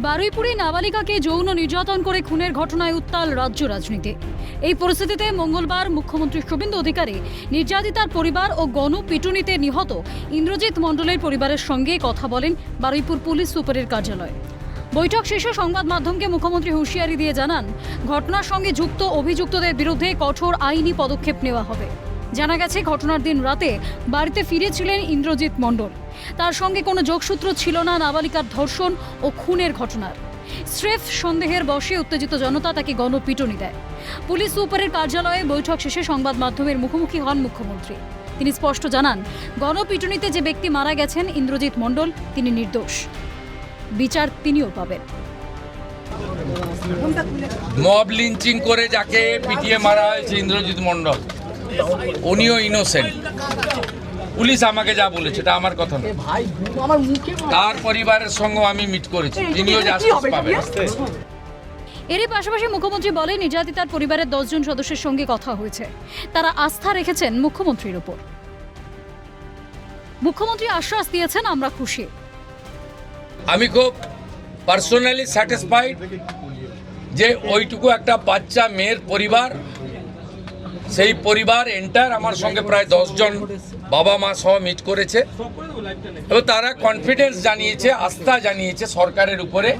বারুইপুরে নাবালিকাকে যৌন নির্যাতন করে খুনের ঘটনায় উত্তাল রাজ্য রাজনীতি। এই পরিস্থিতিতে মঙ্গলবার মুখ্যমন্ত্রী শুভেন্দু অধিকারী নির্যাতিতার পরিবার ও গণপিটুনিতে নিহত ইন্দ্রজিৎ মণ্ডলের পরিবারের সঙ্গে কথা বলেন বারুইপুর পুলিশ সুপারের কার্যালয়ে। বৈঠক শেষে সংবাদ মাধ্যমকে মুখ্যমন্ত্রী হুঁশিয়ারি দিয়ে জানান, ঘটনার সঙ্গে যুক্ত অভিযুক্তদের বিরুদ্ধে কঠোর আইনি পদক্ষেপ নেওয়া হবে। জানা গেছে, ঘটনার দিন রাতে বাড়িতে ফিরেছিলেন ইন্দ্রজিৎ মণ্ডল। তার সঙ্গে কোনো যোগসূত্র ছিল না নাবালিকার ধর্ষণ ও খুনের ঘটনার। স্রেফ সন্দেহের বশে উত্তেজিত জনতা তাকে গণপিটুনি দেয়। পুলিশ সুপারের কার্যালয়ে বৈঠক শেষে সংবাদ মাধ্যমের মুখোমুখি হন মুখ্যমন্ত্রী। তিনি স্পষ্ট জানান, গণপিটুনিতে যে ব্যক্তি মারা গেছেন ইন্দ্রজিৎ মণ্ডল, তিনি নির্দোষ। বিচার তিনিও পাবেন। মব লিঞ্চিং করে যাকে পিটিয়ে মারা হয়েছে ইন্দ্রজিৎ মণ্ডল, উনিও ইনোসেন্ট। পুলিশ আমাকে যা বলেছে এটা আমার কথা না। তার পরিবারের সঙ্গে আমি মিট করেছি, তিনিও জাস্টিস পাবেন। এরই পাশাপাশি মুখ্যমন্ত্রী বলেন, নির্যাতিতার পরিবারের 10 জন সদস্যের সঙ্গে কথা হয়েছে। তারা আস্থা রেখেছেন মুখ্যমন্ত্রীর উপর। মুখ্যমন্ত্রী আশ্বাস দিয়েছেন, আমরা খুশি। আমি খুব পার্সোনালি স্যাটিসফাইড যে ওইটুকু একটা বাচ্চা মেয়ের পরিবার, সেই পরিবার এন্টার আমার সঙ্গে প্রায় 10 জন বাবা মা সহ মিট করেছে এবং তারা কনফিডেন্স জানিয়েছে, আস্থা জানিয়েছে সরকারের উপরে,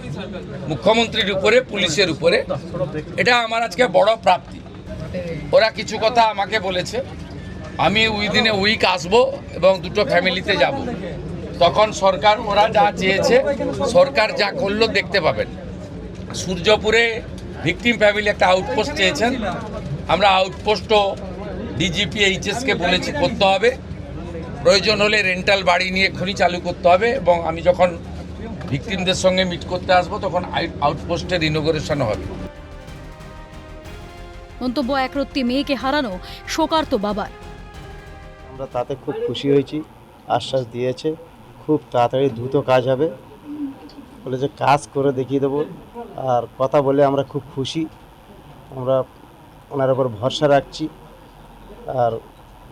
মুখ্যমন্ত্রীর উপরে, পুলিশের উপরে। এটা আমার আজকে বড় প্রাপ্তি। ওরা কিছু কথা আমাকে বলেছে, আমি উইদিন এ উইক আসবো এবং দুটো ফ্যামিলিতে যাব। তখন সরকার, ওরা যা চেয়েছে, সরকার যা করলো দেখতে পাবেন। সূর্যপুরে ভিকটিম ফ্যামিলি একটা আউটপোস্ট চেয়েছেন, আমরা আউটপোস্টও ডিজিপি এইচএসকে বলেছি করতে হবে। প্রয়োজন হলে রেন্টাল বাড়ি নিয়ে এক্ষুনি চালু করতে হবে এবং আমি যখন ভিকটিমদের সঙ্গে মিট করতে আসবো তখন আউটপোস্টের ইনোগ্রেশনও হবে। মন্তব্য, একরত্তি মেয়েকে হারানো শোকার্ত বাবার। আমরা তাতে খুব খুশি হয়েছি। আশ্বাস দিয়েছে খুব তাড়াতাড়ি দ্রুত কাজ হবে, বলেছে কাজ করে দেখিয়ে দেবো। আর কথা বলে আমরা খুব খুশি। আমরা ওনার উপর ভরসা রাখছি আর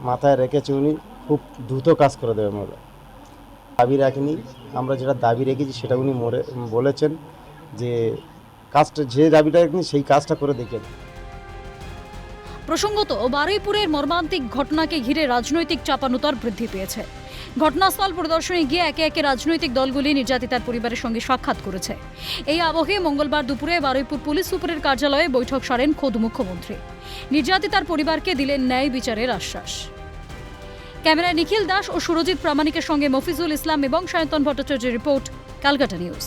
মাথায় রেখেছি উনি খুব দ্রুত কাজ করে দেবে। আমরা দাবি রাখিনি, আমরা যেটা দাবি রেখেছি সেটা উনি বলেছেন যে কাজটা, যে দাবিটা রাখিনি সেই কাজটা করে দেখেন। প্রসঙ্গত, বারুইপুরের মর্মান্তিক ঘটনাকে ঘিরে রাজনৈতিক চাপানুতর বৃদ্ধি পেয়েছে। ঘটনাস্থল পরিদর্শনে গিয়ে একে একে রাজনৈতিক দলগুলি নির্যাতিতার পরিবারের সঙ্গে সাক্ষাৎ করেছে। এই আবহে মঙ্গলবার দুপুরে বারুইপুর পুলিশ সুপারের কার্যালয়ে বৈঠক সারেন খোদ মুখ্যমন্ত্রী। নির্যাতিতার পরিবারকে দিলেন ন্যায় বিচারের আশ্বাস। ক্যামেরায় নিখিল দাস ও সুরজিৎ প্রামাণিকের সঙ্গে মফিজুল ইসলাম এবং সায়ন্তন ভট্টাচার্যের রিপোর্ট, ক্যালকাটা নিউজ।